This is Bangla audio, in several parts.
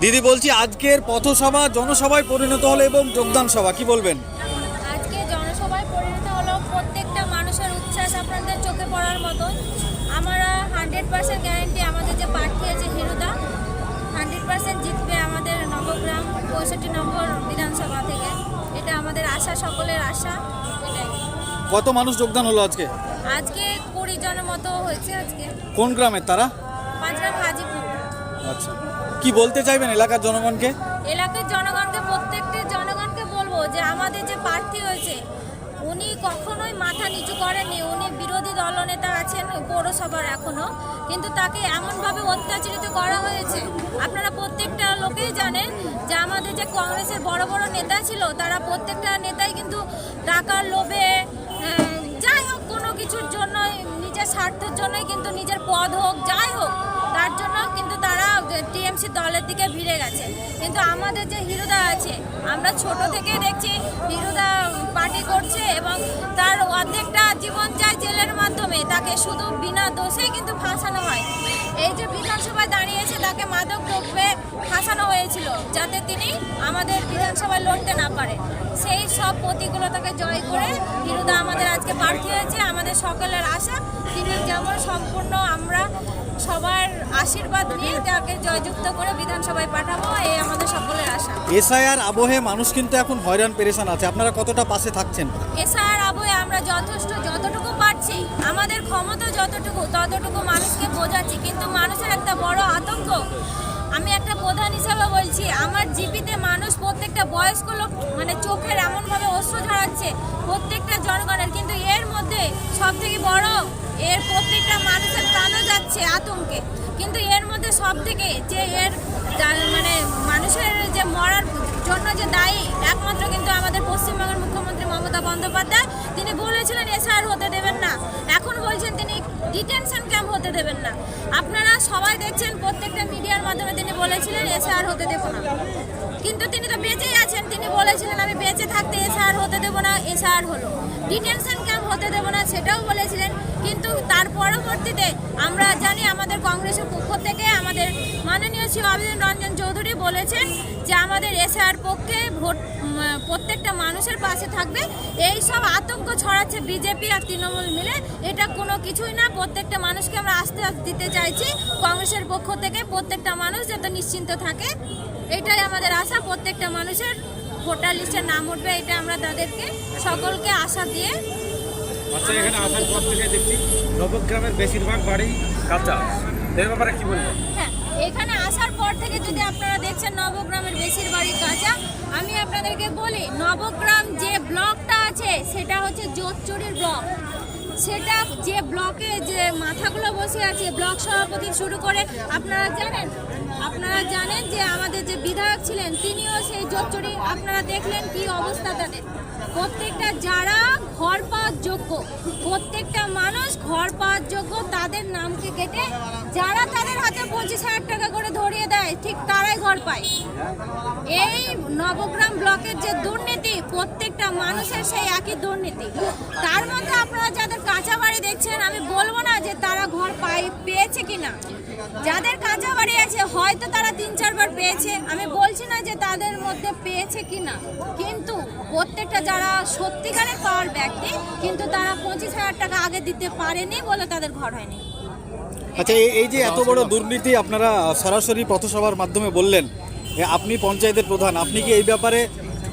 দিদি বলছি আজকের পথসভা জনসভায় পরিণত হলো এবং যোগদান সভা, কি বলবেন? আজকে জনসভায় পরিণত হলো প্রত্যেকটা মানুষের উচ্ছ্বাস আপনাদের চোখে পড়ার মতন। আমরা 100% গ্যারান্টি আমাদের যে প্রার্থী আছে হিরুদা 100% জিতবে আমাদের নবগ্রাম 65 নম্বর বিধানসভা থেকে। এটা আমাদের আশা, সকলের আশা। এটাই। কত মানুষ যোগদান হলো আজকে? আজকে 20 জনের মতো হয়েছে। আজকে কোন গ্রামের তারা? পাঁচগ্রাম হাজিপুর। আচ্ছা, কি বলতে চাইবেন এলাকার জনগণকে? এলাকার জনগণকে, প্রত্যেকটা জনগণকে বলবো যে আমাদের যে প্রার্থী হয়েছে উনি কখনোই মাথা নিচু করেননি। উনি বিরোধী দলনেতা আছেন পৌরসভার এখনো, কিন্তু তাকে এমনভাবে অত্যাচারিত করা হয়েছে। আপনারা প্রত্যেকটা লোকেই জানেন যে আমাদের যে কংগ্রেসের বড় বড় নেতা ছিল তারা প্রত্যেকটা নেতাই কিন্তু টাকার লোভে, যাই হোক কোনো কিছুর জন্যই, নিজের স্বার্থের জন্যই, কিন্তু নিজের পদ হোক যাই হোক তার জন্য কিন্তু তারা টিএমসি দলের দিকে ভিড়ে গেছে। কিন্তু আমাদের যে হিরুদা আছে, আমরা ছোট থেকেই দেখছি হিরুদা পার্টি করছে এবং তার অর্ধেকটা জীবন যায় জেলের মাধ্যমে। তাকে শুধু বিনা দোষেই কিন্তু ফাঁসানো হয়। এই যে বিধানসভায় দাঁড়িয়েছে তাকে মাদক দ্রব্যে ফাঁসানো হয়েছিল যাতে তিনি আমাদের বিধানসভায় লড়তে না পারে। সেই সব প্রতিকূলতাকে জয় করে হিরুদা আমাদের আজকে প্রার্থী হয়েছে। আমাদের সকলের আশা তিনি যেমন সম্পূর্ণ আমরা সবার আশীর্বাদ নিয়ে তাকে জয়যুক্ত করে বিধানসভায় পাঠাবো, এই আমাদের সকলের আশা। এসআইআর আবহে মানুষ কিন্তু এখন হয়রান পেরেশান আছে, আপনারা কতটা পাশে থাকছেন? এসআইআর আবহে আমরা যতটুকু পারছি, আমাদের ক্ষমতা যতটুকু ততটুকু মানুষকে বোঝাচ্ছি, কিন্তু মানুষের একটা বড় আতঙ্ক। আমি একটা প্রধান হিসাবে বলছি, আমার জিপিতে মানুষ প্রত্যেকটা বয়স্ক লোক মানে চোখের এমনভাবে অশ্রু ঝরাচ্ছে প্রত্যেকটা জনগণের, কিন্তু এর মধ্যে সব থেকে বড় এর প্রত্যেকটা মানুষের প্রাণও যাচ্ছে আতঙ্কে। কিন্তু এর মধ্যে সব থেকে যে এর মানে মানুষের যে মরার জন্য যে দায়ী একমাত্র কিন্তু আমাদের পশ্চিমবঙ্গের মুখ্যমন্ত্রী মমতা বন্দ্যোপাধ্যায়। তিনি বলেছিলেন এসআইআর হতে দেবেন না, এখন বলছেন তিনি ডিটেনশন ক্যাম্প হতে দেবেন না। আপনারা সবাই দেখছেন প্রত্যেকটা মিডিয়ার মাধ্যমে তিনি বলেছিলেন এসআইআর হতে দেব না, কিন্তু তিনি তো বেঁচেই আছেন। তিনি বলেছিলেন আমি বেঁচে থাকতে এসআইআর হতে দেব না, এসআইআর হলো। ডিটেনশন ক্যাম্প হতে দেব না সেটাও বলেছিলেন, কিন্তু তার পরবর্তীতে আমরা জানি আমাদের কংগ্রেসের পক্ষ থেকে আমাদের মাননীয় শ্রী অভিজিৎ রঞ্জন চৌধুরী বলেছেন যে আমাদের এসআইআর পক্ষে ভোট প্রত্যেকটা মানুষের পাশে থাকবে। এই সব আতঙ্ক ছড়াচ্ছে বিজেপি আর তৃণমূল মিলে, এটা কোনো কিছুই না। প্রত্যেকটা মানুষকে আমরা আস্থা দিতে চাইছি কংগ্রেসের পক্ষ থেকে, প্রত্যেকটা মানুষ যাতে নিশ্চিন্ত থাকে, এটাই আমাদের আশা। প্রত্যেকটা মানুষের ভোটার লিস্টের নাম উঠবে, এটা আমরা তাদেরকে সকলকে আশা দিয়ে। আচ্ছা, এখানে আসার পর থেকে দেখছি নবগ্রামের বেশিরভাগ বাড়ি কাঁচা, এর ব্যাপারে কি বলবেন? হ্যাঁ, এখানে আসার পর থেকে যদি আপনারা দেখছেন নবগ্রামের বেশির বাড়ি কাঁচা। আমি আপনাদেরকে বলি নবগ্রাম যে ব্লকটা আছে সেটা হচ্ছে জোতচুরির ব্লক। সেটা যে ব্লকে যে মাথাগুলো বসে আছে ব্লক সভাপতি শুরু করে আপনারা জানেন যে আমাদের যে বিধায়ক ছিলেন তিনিও সেই জোতচুরি। আপনারা দেখলেন কি অবস্থা তাদের। প্রত্যেকটা যারা ঘর পাওয়ার যোগ্য, প্রত্যেকটা মানুষ ঘর পাওয়ার যোগ্য তাদের নামকে কেটে যারা তাদের হাতে 25,000 টাকা করে ধরিয়ে দেয় ঠিক তারাই ঘর পায়। এই নবগ্রাম ব্লকের যে দুর্নীতি, প্রত্যেকটা মানুষের সেই একই দুর্নীতি। তার মধ্যে আপনারা যাদের কাঁচা বাড়ি দেখছেন, আমি বলবো না যে তারা ঘর পেয়েছে কিনা। যাদের কাঁচা বাড়ি আছে হয়তো তারা 3-4 বার পেয়েছে, আমি বলছি না যে তাদের মধ্যে পেয়েছে কিনা, কিন্তু প্রত্যেকটা যারা সত্যিকারের পাওয়ার ব্যক্তি কিন্তু তারা 25,000 টাকা আগে দিতে পারেনি বলে তাদের ঘর হয়নি। আচ্ছা, এই যে এত বড় দুর্নীতি আপনারা সরাসরি পথসভার মাধ্যমে বললেন, আপনি পঞ্চায়েতের প্রধান, আপনি কি এই ব্যাপারে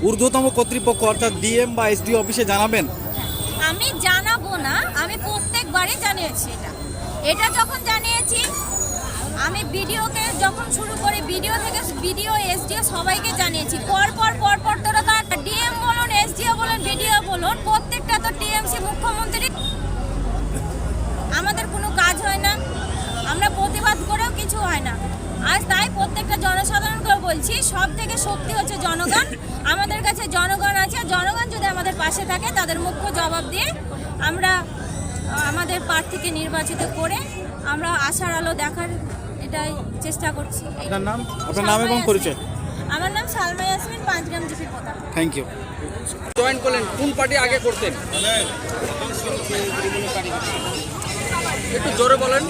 ঊর্ধ্বতম কর্তৃপক্ষ অর্থাৎ ডিএম বা এসডি অফিসে জানাবেন? আমি জানাবো না, আমি প্রত্যেকবারই জানিয়েছি। এটা যখন জানিয়েছি আমি ভিডিওকে যখন শুরু করি, ভিডিও এসডিও সবাইকে জানিয়েছি। পরপর তোরা ডিএম বলুন, এসডিও বলুন, ভিডিও বলুন, প্রত্যেকটা তো টিএমসি মুখ্যমন্ত্রী। আমাদের কোনো কাজ হয় না, আমরা প্রতিবাদ করেও কিছু হয় না। আজ তাই প্রত্যেকটা জনসাধারণকে বলছি সব থেকে শক্তি হচ্ছে জনগণ। আমাদের কাছে জনগণ আছে, জনগণ যদি আমাদের পাশে থাকে তাদের মুখ্য জবাব দিয়ে আমরা আমাদের প্রার্থীকে নির্বাচিত করে আমরা আশার আলো দেখার এটাই চেষ্টা করছি। আপনার নাম এবং পরিচয়? আমার নাম সালমা ইয়াসমিন, পাঁচগ্রাম জিপি প্রধান। Thank you. জয়েন করলেন, কোন পার্টি আগে করতেন? একটু জোরে বলেন।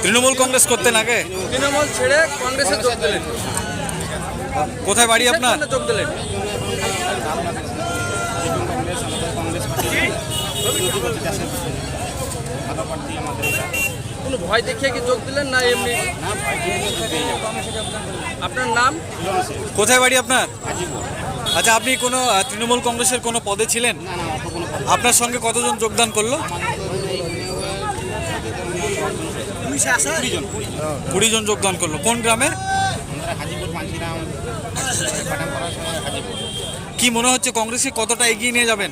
তৃণমূল কংগ্রেস করতেন আগে, তৃণমূল ছেড়ে কংগ্রেসে যোগ দিলেন। কোথায় বাড়ি আপনার? যোগ দিলেন? কোনো ভয় দেখিয়ে কি যোগ দিলেন না এমনি? আপনার নাম? কোথায় বাড়ি আপনার? আচ্ছা, আপনি কোনো তৃণমূল কংগ্রেসের কোনো পদে ছিলেন? আপনার সঙ্গে কতজন যোগদান করলো? 20 জন যোগদান করলো। কোন গ্রামের? কি মনে হচ্ছে কংগ্রেসকে কতটা এগিয়ে নিয়ে যাবেন?